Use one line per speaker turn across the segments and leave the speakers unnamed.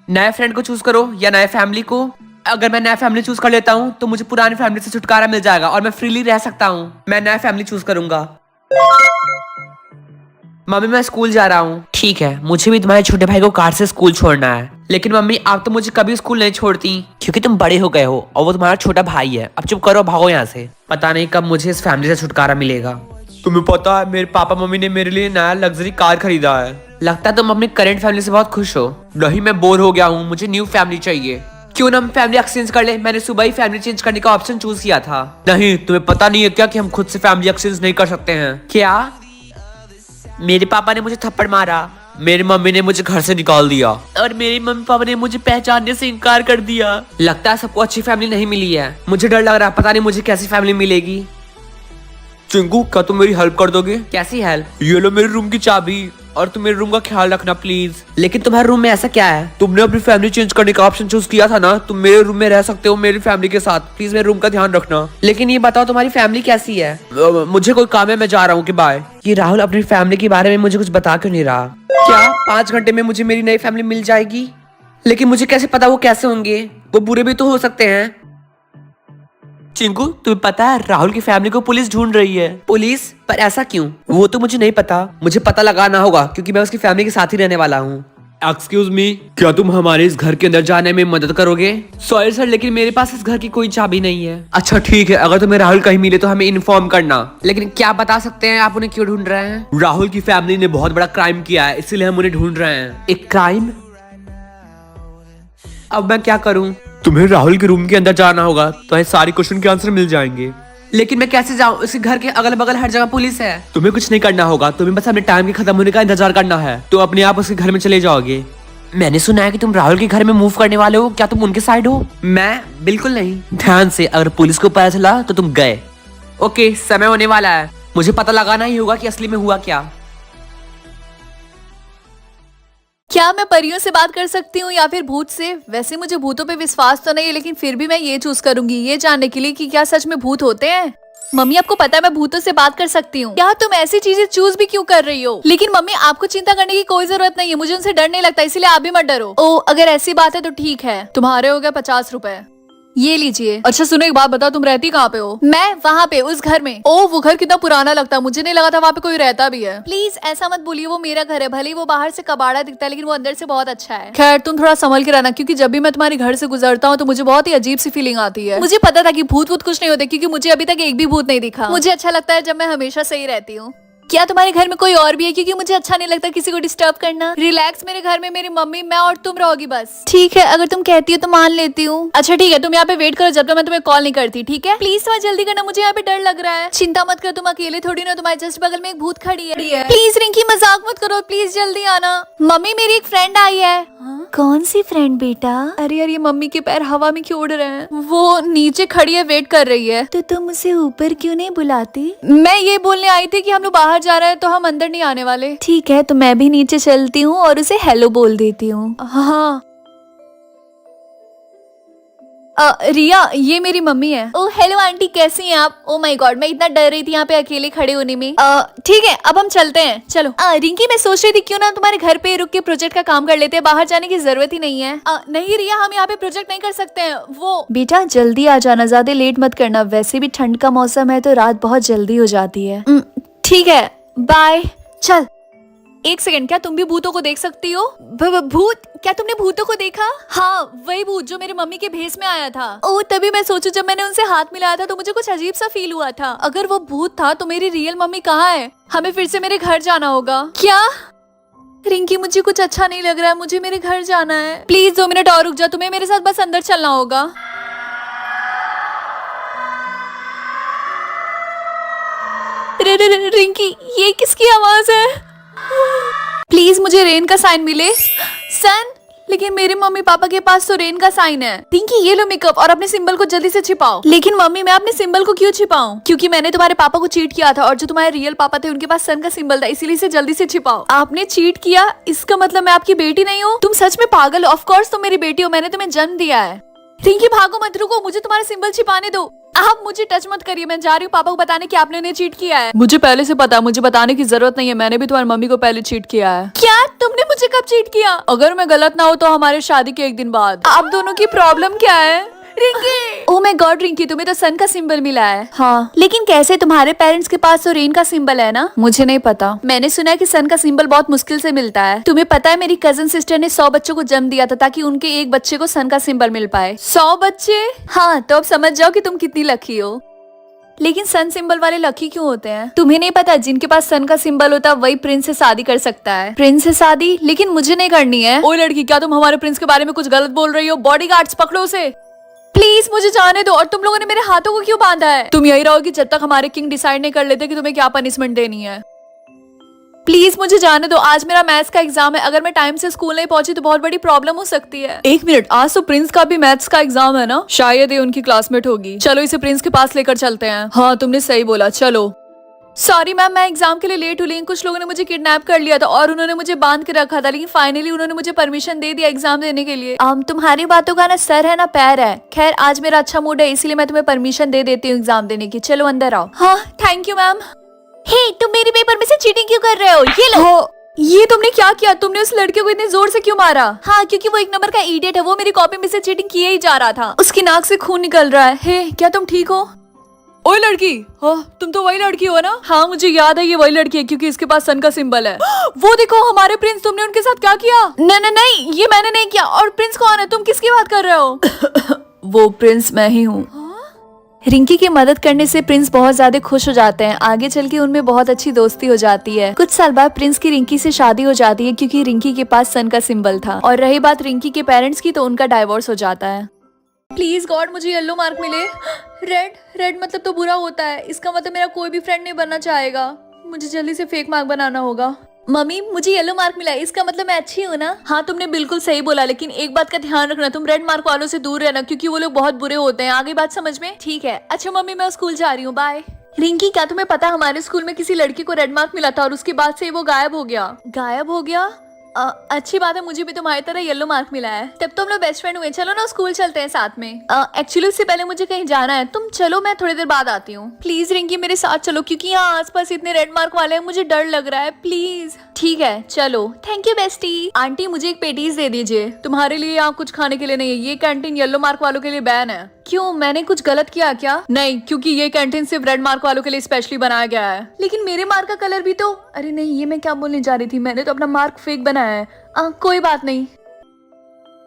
नए फ्रेंड को चूज करो या नए फैमिली को। अगर मैं नया फैमिली चूज कर लेता हूँ तो मुझे पुरानी फैमिली से छुटकारा मिल जाएगा और मैं फ्रीली रह सकता हूँ। मैं नया फैमिली चूज करूंगा। मम्मी मैं स्कूल जा रहा हूँ। ठीक है, मुझे भी तुम्हारे छोटे भाई को कार से स्कूल छोड़ना है। लेकिन मम्मी आप तो मुझे कभी स्कूल नहीं छोड़ती। क्योंकि तुम बड़े हो गए हो और वो तुम्हारा छोटा भाई है। अब चुप करो, भागो यहाँ से। पता नहीं कब मुझे इस फैमिली से छुटकारा मिलेगा। तुम्हें पता है मेरे पापा मम्मी ने मेरे लिए नया लग्जरी कार खरीदा है। लगता है तुम अपनी करंट फैमिली से बहुत खुश हो। नहीं, मैं बोर हो गया हूँ, मुझे न्यू फैमिली चाहिए। क्यों ना हम फैमिली एक्सचेंज कर ले? मैंने सुबह ही फैमिली चेंज करने का ऑप्शन चूज किया था। नहीं, तुम्हें पता नहीं है क्या कि हम खुद से फैमिली एक्सचेंज नहीं कर सकते हैं? क्या? मेरे पापा ने मुझे थप्पड़ मारा, मेरी मम्मी ने मुझे घर से निकाल दिया और मेरे मम्मी पापा ने मुझे पहचानने से इनकार कर दिया। लगता है सबको अच्छी फैमिली नहीं मिली है। मुझे डर लग रहा है, पता नहीं मुझे कैसी फैमिली मिलेगी। चिंकू क्या तुम मेरी हेल्प कर दोगे? कैसी हेल्प? ये लो मेरे रूम की चाबी और तुम मेरे रूम का ख्याल रखना प्लीज। लेकिन तुम्हारे रूम में ऐसा क्या है? तुमने अपनी फैमिली चेंज करने का ऑप्शन चूज किया था ना, तुम मेरे रूम में रह सकते हो मेरी फैमिली के साथ। प्लीज मेरे रूम का ध्यान रखना। लेकिन ये बताओ तुम्हारी फैमिली कैसी है? मुझे कोई काम है, मैं जा रहा हूँ कि बाय। ये राहुल अपनी फैमिली के बारे में मुझे कुछ बता क्यों नहीं रहा? क्या 5 घंटे में मुझे मेरी नई फैमिली मिल जाएगी? लेकिन मुझे कैसे पता वो कैसे होंगे? वो बुरे भी तो हो सकते हैं। चिंकू तुम्हें पता है राहुल की फैमिली को पुलिस ढूंढ रही है। पुलिस? पर ऐसा क्यों? वो तो मुझे नहीं पता। मुझे पता लगाना होगा क्योंकि मैं उसकी फैमिली के साथ ही रहने वाला हूँ। एक्सक्यूज मी, क्या तुम हमारे इस घर के अंदर जाने में मदद करोगे? सॉरी सर, लेकिन मेरे पास इस घर की कोई चाबी नहीं है। अच्छा ठीक है, अगर तुम्हें राहुल कहीं मिले तो हमें इन्फॉर्म करना। लेकिन क्या बता सकते हैं आप उन्हें क्यों ढूंढ रहे हैं? राहुल की फैमिली ने बहुत बड़ा क्राइम किया है, इसीलिए हम उन्हें ढूंढ रहे हैं। एक क्राइम? अब मैं क्या करूं? तुम्हें राहुल के रूम के अंदर जाना होगा तो सारी क्वेश्चन के आंसर मिल जाएंगे। लेकिन मैं कैसे जाऊं? इसके घर के अगल बगल हर जगह पुलिस है। तुम्हें कुछ नहीं करना होगा, तुम्हें बस अपने टाइम के खत्म होने का इंतजार करना है। तो अपने आप उसके घर में चले जाओगे। मैंने सुना है कि तुम राहुल के घर में मूव करने वाले हो, क्या तुम उनके साइड हो? मैं बिल्कुल नहीं। ध्यान से, अगर पुलिस को पता चला तो तुम गए। ओके, समय होने वाला है, मुझे पता लगाना ही होगा कि असली में हुआ क्या।
क्या मैं परियों से बात कर सकती हूँ या फिर भूत से? वैसे मुझे भूतों पे विश्वास तो नहीं है, लेकिन फिर भी मैं ये चूज करूंगी ये जानने के लिए कि क्या सच में भूत होते हैं। मम्मी आपको पता है मैं भूतों से बात कर सकती हूँ। क्या तुम ऐसी चीजें चूज भी क्यों कर रही हो? लेकिन मम्मी आपको चिंता करने की कोई जरूरत नहीं है, मुझे उनसे डर नहीं लगता, इसलिए आप भी मत डरो। ओ अगर ऐसी बात है तो ठीक है, तुम्हारे हो गए 50 रुपए, ये लीजिए। अच्छा सुनो एक बात बताओ, तुम रहती कहाँ पे हो? मैं वहाँ पे उस घर में। ओ वो घर कितना पुराना लगता है, मुझे नहीं लगा था वहाँ पे कोई रहता भी है। प्लीज ऐसा मत बोलिए, वो मेरा घर है, भले ही वो बाहर से कबाड़ा दिखता है लेकिन वो अंदर से बहुत अच्छा है। खैर तुम थोड़ा संभल के रहना, क्योंकि जब भी मैं तुम्हारे घर से गुजरता हूँ तो मुझे बहुत ही अजीब सी फीलिंग आती है। मुझे पता था कि भूत वूत कुछ नहीं होते, क्योंकि मुझे अभी तक एक भी भूत नहीं दिखा। मुझे अच्छा लगता है जब मैं हमेशा सही रहती हूँ। क्या तुम्हारे घर में कोई और भी है? क्योंकि मुझे अच्छा नहीं लगता किसी को डिस्टर्ब करना। रिलैक्स, मेरे घर में मेरी मम्मी, मैं और तुम रहोगी बस। ठीक है, अगर तुम कहती हो तो मान लेती हूँ। अच्छा ठीक है, तुम यहाँ पे वेट करो जब तक मैं तुम्हें कॉल नहीं करती, ठीक है? प्लीज थोड़ा जल्दी करना, मुझे यहाँ पे डर लग रहा है। चिंता मत करो, तुम अकेले थोड़ी ना, तुम्हारे जस्ट बगल में एक भूत खड़ी है। प्लीज रिंकी मजाक मत करो, प्लीज जल्दी आना। मम्मी मेरी एक फ्रेंड आई है। कौन सी फ्रेंड बेटा? अरे यार ये मम्मी के पैर हवा में क्यों उड़ रहे हैं? वो नीचे खड़ी है, वेट कर रही है। तो तुम उसे ऊपर क्यों नहीं बुलाती? मैं ये बोलने आई थी कि हम लोग बाहर जा रहे हैं तो हम अंदर नहीं आने वाले। ठीक है, तो मैं भी नीचे चलती हूँ और उसे हेलो बोल देती हूँ। हाँ रिया, ये मेरी मम्मी है। ओह हेलो आंटी, कैसी हैं आप? ओह माय गॉड, मैं इतना डर रही थी यहाँ पे अकेले खड़े होने में। ठीक है, अब हम चलते हैं, चलो। रिंकी मैं सोच रही थी क्यों ना तुम्हारे घर पे रुक के प्रोजेक्ट का काम कर लेते हैं, बाहर जाने की जरूरत ही नहीं है। नहीं रिया, हम यहाँ पे प्रोजेक्ट नहीं कर सकते हैं। वो बेटा जल्दी आ जाना, ज्यादा लेट मत करना, वैसे भी ठंड का मौसम है तो रात बहुत जल्दी हो जाती है। ठीक है, बाय। चल एक सेकंड, क्या तुम भी भूतों को देख सकती हो? भूत? क्या तुमने भूतों को देखा? हाँ वही भूत जो मेरे मम्मी के भेस में आया था। ओह तभी मैं सोचू, जब मैंने उनसे हाथ मिलाया था तो मुझे कुछ अजीब सा फील हुआ था। अगर वो भूत था तो मेरी रियल मम्मी कहाँ है? हमें फिर से मेरे घर जाना होगा। क्या रिंकी, मुझे कुछ अच्छा नहीं लग रहा है, मुझे मेरे घर जाना है। प्लीज 2 मिनट और रुक जा, तुम्हें मेरे साथ बस अंदर चलना होगा। रिंकी ये किसकी आवाज है? प्लीज मुझे रेन का साइन मिले। सन, लेकिन मेरे मम्मी पापा के पास तो रेन का साइन है। रिंकी ये लो मेकअप और अपने सिंबल को जल्दी से छिपाओ। लेकिन मम्मी मैं अपने सिंबल को क्यों छिपाऊं? क्योंकि मैंने तुम्हारे पापा को चीट किया था और जो तुम्हारे रियल पापा थे उनके पास सन का सिंबल था, इसीलिए इसे जल्दी से छिपाओ। आपने चीट किया, इसका मतलब मैं आपकी बेटी नहीं हूँ? तुम सच में पागल हो? ऑफ कोर्स तुम मेरी बेटी हो, मैंने तुम्हें जन्म दिया है। रिंकी भागो मत, रुको, मुझे तुम्हारा सिंबल छिपाने दो। आप मुझे टच मत करिए, मैं जा रही हूँ पापा को बताने कि आपने उन्हें चीट किया है। मुझे पहले से पता है, मुझे बताने की जरूरत नहीं है, मैंने भी तुम्हारी मम्मी को पहले चीट किया है। क्या तुमने मुझे कब चीट किया? अगर मैं गलत ना हो तो हमारे शादी के एक दिन बाद। आप दोनों की प्रॉब्लम क्या है? Rinki, oh my God Rinki, तुम्हें तो सन का सिंबल मिला है। हाँ, लेकिन कैसे? तुम्हारे पेरेंट्स के पास तो रेन का सिंबल है ना? मुझे नहीं पता, मैंने सुना है कि सन का सिंबल बहुत मुश्किल से मिलता है। तुम्हें पता है मेरी कजन सिस्टर ने 100 बच्चों को जन्म दिया था ताकि उनके एक बच्चे को सन का सिंबल मिल पाए। 100 बच्चे? हाँ, तो अब समझ जाओ कि तुम कितनी लकी हो। लेकिन सन सिंबल वाले लकी क्यों होते हैं? तुम्हें नहीं पता, जिनके पास सन का सिंबल होता है वही प्रिंस से शादी कर सकता है। प्रिंस से शादी? लेकिन मुझे नहीं करनी है। ओए लड़की, क्या तुम हमारे प्रिंस के बारे में कुछ गलत बोल रही हो? बॉडीगार्ड्स पकड़ो उसे, प्लीज मुझे जाने दो। और तुम लोगों ने मेरे हाथों को क्यों बांधा है? तुम यही रहोगी जब तक हमारे किंग डिसाइड नहीं कर लेते कि तुम्हें क्या पनिशमेंट देनी है। प्लीज मुझे जाने दो, आज मेरा मैथ्स का एग्जाम है। अगर मैं टाइम से स्कूल नहीं पहुंची तो बहुत बड़ी प्रॉब्लम हो सकती है। एक मिनट, आज तो प्रिंस का भी मैथ्स का एग्जाम है ना? शायद ये उनकी क्लासमेट होगी। चलो इसे प्रिंस के पास लेकर चलते हैं। हाँ तुमने सही बोला, चलो। सॉरी मैम, मैं एग्जाम के लिए लेट हुई। कुछ लोगों ने मुझे किडनैप कर लिया था और उन्होंने मुझे बांध के रखा था, लेकिन फाइनली उन्होंने मुझे परमिशन दे दिया एग्जाम देने के लिए। तुम्हारी बातों का ना सर है ना पैर है। खैर आज मेरा अच्छा मूड है, इसीलिए मैं तुम्हें परमिशन दे देती हूँ एग्जाम देने की। चलो अंदर आओ। हाँ थैंक यू मैम। हे, तुम मेरे पेपर में से चीटिंग क्यों कर रहे हो? ये लो। ये तुमने क्या किया? तुमने उस लड़के को इतने जोर से क्यों मारा? हाँ क्योंकि वो एक नंबर का इडियट है, वो मेरी कॉपी में से चीटिंग किए ही जा रहा था। उसकी नाक से खून निकल रहा है। हे, क्या तुम ठीक हो? ओए लड़की, हाँ तुम तो वही लड़की हो ना? हाँ मुझे याद है, ये वही लड़की है क्योंकि इसके पास सन का सिंबल है। वो देखो हमारे प्रिंस, तुमने उनके साथ क्या किया? नहीं, ये मैंने नहीं किया। और प्रिंस कौन है? तुम किसकी बात कर रहे हो? वो प्रिंस मैं ही हूँ। रिंकी की मदद करने से प्रिंस बहुत ज्यादा खुश हो जाते हैं। आगे चल के उनमें बहुत अच्छी दोस्ती हो जाती है। कुछ साल बाद प्रिंस की रिंकी से शादी हो जाती है क्योंकि रिंकी के पास सन का सिंबल था। और रही बात रिंकी के पेरेंट्स की, तो उनका डाइवोर्स हो जाता है। प्लीज गॉड मुझे येलो मार्क मिले। रेड मतलब तो बुरा होता है, इसका मतलब मेरा कोई भी फ्रेंड नहीं बनना चाहेगा। मुझे जल्दी से फेक मार्क बनाना होगा। मम्मी मुझे येलो मार्क मिला है, इसका मतलब मैं अच्छी हूँ ना? हाँ तुमने बिल्कुल सही बोला, लेकिन एक बात का ध्यान रखना, तुम रेड मार्क वालों से दूर रहना क्योंकि वो लोग बहुत बुरे होते हैं। आगे बात समझ में? ठीक है। अच्छा मम्मी मैं स्कूल जा रही हूँ, बाय। रिंकी, क्या तुम्हें पता हमारे स्कूल में किसी लड़की को रेड मार्क मिला था और उसके बाद से वो गायब हो गया। गायब हो गया? अच्छी बात है, मुझे भी तुम्हारी तरह येलो मार्क मिला है। तब तो हम लोग बेस्ट फ्रेंड हुए। चलो ना स्कूल चलते हैं साथ में। एक्चुअली उससे पहले मुझे कहीं जाना है। तुम चलो, मैं थोड़ी देर बाद आती हूँ। प्लीज रिंकी मेरे साथ चलो क्योंकि यहाँ आसपास इतने रेड मार्क वाले हैं, मुझे डर लग रहा है। प्लीज। ठीक है चलो। Thank you bestie. आंटी मुझे एक पेटीज दे दीजिए। तुम्हारे लिए यहाँ कुछ खाने के लिए नहीं है, ये कैंटीन येलो मार्क वालों के लिए बैन है। क्यों, मैंने कुछ गलत किया क्या? नहीं, क्योंकि ये कैंटीन सिर्फ रेड मार्क वालों के लिए स्पेशली बनाया गया है। लेकिन मेरे मार्क का कलर भी तो। अरे नहीं, ये मैं क्या बोलने जा रही थी, मैंने तो अपना मार्क फेक बनाया है। कोई बात नहीं।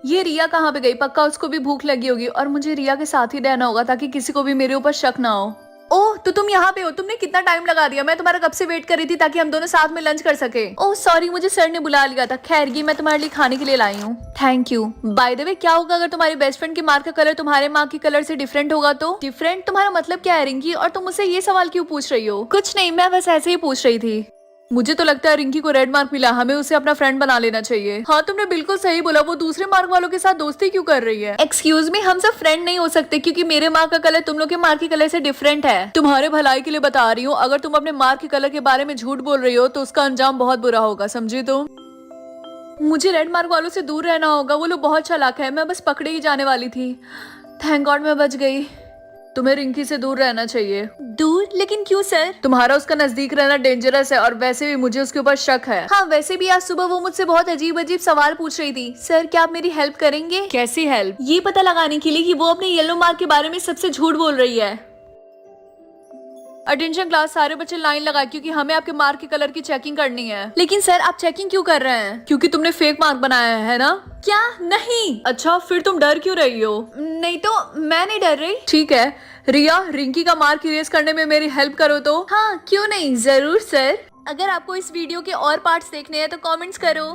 ये रिया कहाँ पे गई? पक्का उसको भी भूख लगी होगी और मुझे रिया के साथ ही रहना होगा ताकि किसी को भी मेरे ऊपर शक ना हो। ओह तो तुम यहाँ पे हो, तुमने कितना टाइम लगा दिया? मैं तुम्हारा कब से वेट कर रही थी ताकि हम दोनों साथ में लंच कर सके। ओह सॉरी, मुझे सर ने बुला लिया था। खैर ये मैं तुम्हारे लिए खाने के लिए लाई हूँ। Thank you. By the way, क्या होगा अगर तुम्हारी बेस्ट फ्रेंड के मार्क का कलर तुम्हारे मार्क के कलर से डिफरेंट होगा तो? डिफरेंट तुम्हारा मतलब क्या है रिंकी? और तुम मुझसे ये सवाल क्यों पूछ रही हो? कुछ नहीं, मैं बस ऐसे ही पूछ रही थी। मुझे तो लगता है रिंकी को रेड मार्क मिला, हमें उसे अपना फ्रेंड बना लेना चाहिए। हाँ तुमने बिल्कुल सही बोला, वो दूसरे मार्क वालों के साथ दोस्ती क्यों कर रही है? एक्सक्यूज मी, हम सब फ्रेंड नहीं हो सकते क्योंकि मेरे मार्क का कलर तुम लोग के मार्क के कलर से डिफरेंट है। तुम्हारे भलाई के लिए बता रही हूँ, अगर तुम अपने मार्क के कलर के बारे में झूठ बोल रही हो तो उसका अंजाम बहुत बुरा होगा, समझी तुम? मुझे रेड मार्क वालों से दूर रहना होगा, वो लोग बहुत चालाक है। मैं बस पकड़े ही जाने वाली थी। थैंक गॉड मैं बच गई। तुम्हें रिंकी से दूर रहना चाहिए। दूर? लेकिन क्यों सर? तुम्हारा उसका नजदीक रहना डेंजरस है और वैसे भी मुझे उसके ऊपर शक है। हाँ वैसे भी आज सुबह वो मुझसे बहुत अजीब अजीब सवाल पूछ रही थी। सर क्या आप मेरी हेल्प करेंगे? कैसी हेल्प? ये पता लगाने के लिए कि वो अपने येलो मार्क के बारे में सबसे झूठ बोल रही है। अटेंशन क्लास, सारे बच्चे लाइन लगाए क्योंकि हमें आपके मार्क के कलर की चेकिंग करनी है। लेकिन सर आप चेकिंग क्यों कर रहे हैं? क्योंकि तुमने फेक मार्क बनाया है ना? क्या? नहीं। अच्छा फिर तुम डर क्यों रही हो? नहीं तो मैं नहीं डर रही। ठीक है रिया, रिंकी का मार्क इरेज करने में मेरी हेल्प करो तो। हाँ क्यों नहीं, जरूर सर। अगर आपको इस वीडियो के और पार्ट्स देखने हैं तो कमेंट्स करो।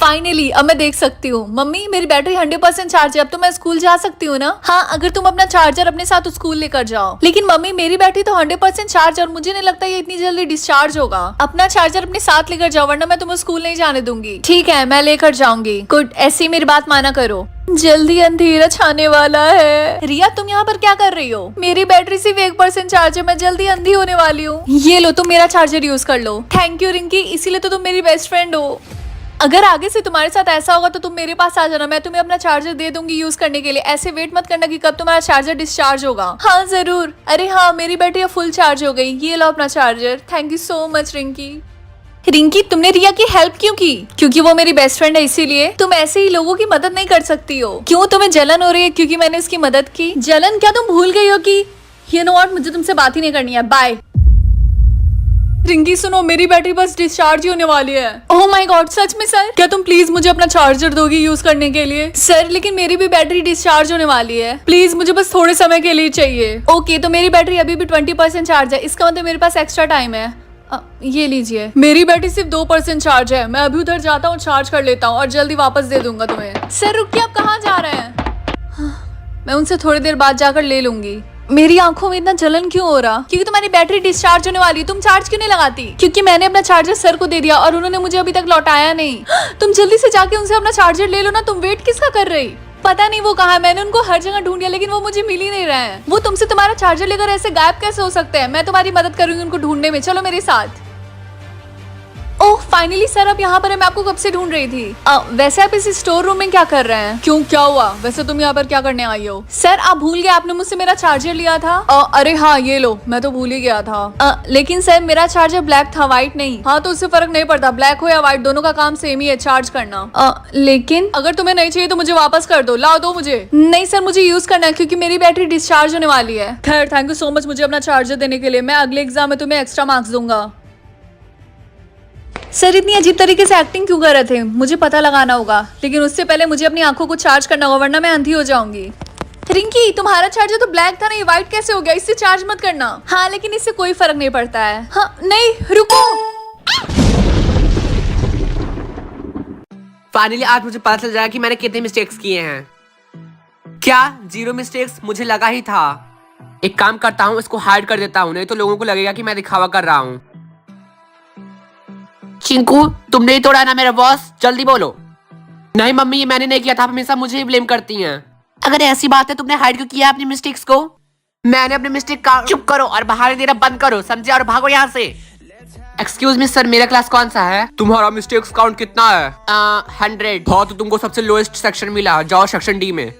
फाइनली अब मैं देख सकती हूँ। मम्मी मेरी बैटरी 100% चार्ज है, अब तो मैं स्कूल जा सकती हूँ ना? हाँ अगर तुम अपना चार्जर अपने साथ स्कूल लेकर जाओ। लेकिन मम्मी मेरी बैटरी तो 100% चार्ज है और मुझे नहीं लगता ये इतनी जल्दी डिस्चार्ज होगा। अपना चार्जर अपने साथ लेकर जाओ वरना मैं तुम्हें स्कूल नहीं जाने दूंगी। ठीक है मैं लेकर जाऊंगी। गुड, ऐसी मेरी बात माना करो। जल्दी अंधेरा छाने वाला है। रिया तुम यहाँ पर क्या कर रही हो? मेरी बैटरी सिर्फ 1% चार्ज है, मैं जल्दी अंधी होने वाली हूँ। ये लो तुम मेरा चार्जर यूज कर लो। थैंक यू रिंकी, इसीलिए तो तुम मेरी बेस्ट फ्रेंड हो। अगर आगे से तुम्हारे साथ ऐसा होगा तो तुम मेरे पास आ जाना, मैं तुम्हें अपना चार्जर दे दूंगी यूज करने के लिए। ऐसे वेट मत करना कि कब तुम्हारा चार्जर डिस्चार्ज होगा। हाँ जरूर। अरे हाँ, मेरी बैटरी अब फुल चार्ज हो गई। ये लो अपना charger. Thank you so much Rinki. Rinki, तुमने रिया की हेल्प क्यों की? क्योंकि वो मेरी बेस्ट फ्रेंड है इसीलिए। तुम ऐसे ही लोगों की मदद नहीं कर सकती हो। क्यों, तुम्हें जलन हो रही है क्योंकि मैंने उसकी मदद की? जलन क्या? तुम भूल गई हो कि यू नो व्हाट, मुझे तुमसे बात ही नहीं करनी है। बाय। रिंकी सुनो, मेरी बैटरी बस डिस्चार्ज ही होने वाली है। ओह माय गॉड, सच में सर? क्या तुम प्लीज मुझे अपना चार्जर दोगी यूज करने के लिए? सर लेकिन मेरी भी बैटरी डिस्चार्ज होने वाली है। प्लीज मुझे बस थोड़े समय के लिए चाहिए। ओके, तो मेरी बैटरी अभी भी 20% चार्ज है, इसका मतलब मेरे पास एक्स्ट्रा टाइम है। ये लीजिए। मेरी बैटरी सिर्फ 2% चार्ज है। मैं अभी उधर जाता हूँ, चार्ज कर लेता हूँ और जल्दी वापस दे दूंगा तुम्हें। सर रुकिए, आप कहाँ जा रहे हैं? मैं उनसे थोड़ी देर बाद जाकर ले लूंगी। मेरी आंखों में इतना जलन क्यों हो रहा? क्योंकि तुम्हारी बैटरी डिस्चार्ज होने वाली है। तुम चार्ज क्यों नहीं लगाती? क्योंकि मैंने अपना चार्जर सर को दे दिया और उन्होंने मुझे अभी तक लौटाया नहीं। तुम जल्दी से जाके उनसे अपना चार्जर ले लो ना। तुम वेट किसका कर रही? पता नहीं वो कहाँ है। मैंने उनको हर जगह ढूंढ लिया लेकिन वो मुझे मिल ही नहीं रहे हैं। वो तुमसे तुम्हारा चार्जर लेकर ऐसे गायब कैसे हो सकते हैं? मैं तुम्हारी मदद करूंगी उनको ढूंढने में। चलो मेरे साथ। ओह फाइनली सर, अब यहाँ पर है। मैं आपको कब से ढूंढ रही थी। वैसे आप इस स्टोर रूम में क्या कर रहे हैं? क्यों, क्या हुआ? वैसे तुम यहाँ पर क्या करने आई हो? सर आप भूल गए, आपने मुझसे मेरा चार्जर लिया था। अरे हाँ ये लो, मैं तो भूल ही गया था। लेकिन सर मेरा चार्जर ब्लैक था, व्हाइट नहीं। हाँ तो उससे फर्क नहीं पड़ता, ब्लैक हो या व्हाइट दोनों का काम सेम ही है, चार्ज करना। लेकिन अगर तुम्हें नहीं चाहिए तो मुझे वापस कर दो। लाओ दो मुझे। नहीं सर, मुझे यूज करना है क्योंकि मेरी बैटरी डिस्चार्ज होने वाली है। खैर थैंक यू सो मच मुझे अपना चार्जर देने के लिए। मैं अगले एग्जाम में तुम्हें एक्स्ट्रा मार्क्स दूंगा। सर इतनी अजीब तरीके से एक्टिंग क्यों कर रहे थे? मुझे पता लगाना होगा, लेकिन उससे पहले मुझे अपनी आंखों को चार्ज करना होगा वरना मैं अंधी हो जाऊंगी। रिंकी, तुम्हारा चार्जर तो ब्लैक था ना, ये व्हाइट कैसे हो गया? इससे चार्ज मत करना। हाँ लेकिन इससे कोई फर्क नहीं पड़ता है। हाँ नहीं, रुको।
फाइनली आज मुझे पता चल जाएगा कि मैंने कितने मिस्टेक्स किए हैं। क्या 0 मिस्टेक्स? मुझे लगा ही था। एक काम करता हूँ, इसको हाइड कर देता हूँ, नहीं तो लोगों को लगेगा कि मैं दिखावा कर रहा हूँ। चिंकू, तुमने ही तोड़ा ना मेरा बॉस, जल्दी बोलो। नहीं मम्मी, ये मैंने नहीं किया था। आप हमेशा मुझे ही ब्लेम करती हैं। अगर ऐसी बात है, तुमने हाइड क्यों किया अपनी मिस्टेक्स को? मैंने अपने मिस्टेक का चुप करो और बहाने देना बंद करो, समझे? और भागो यहाँ से। एक्सक्यूज मी सर, मेरा क्लास कौन सा है? तुम्हारा मिस्टेक्स काउंट कितना है? 100। हाँ तो तुमको सबसे लोएस्ट सेक्शन मिला, जाओ सेक्शन डी में।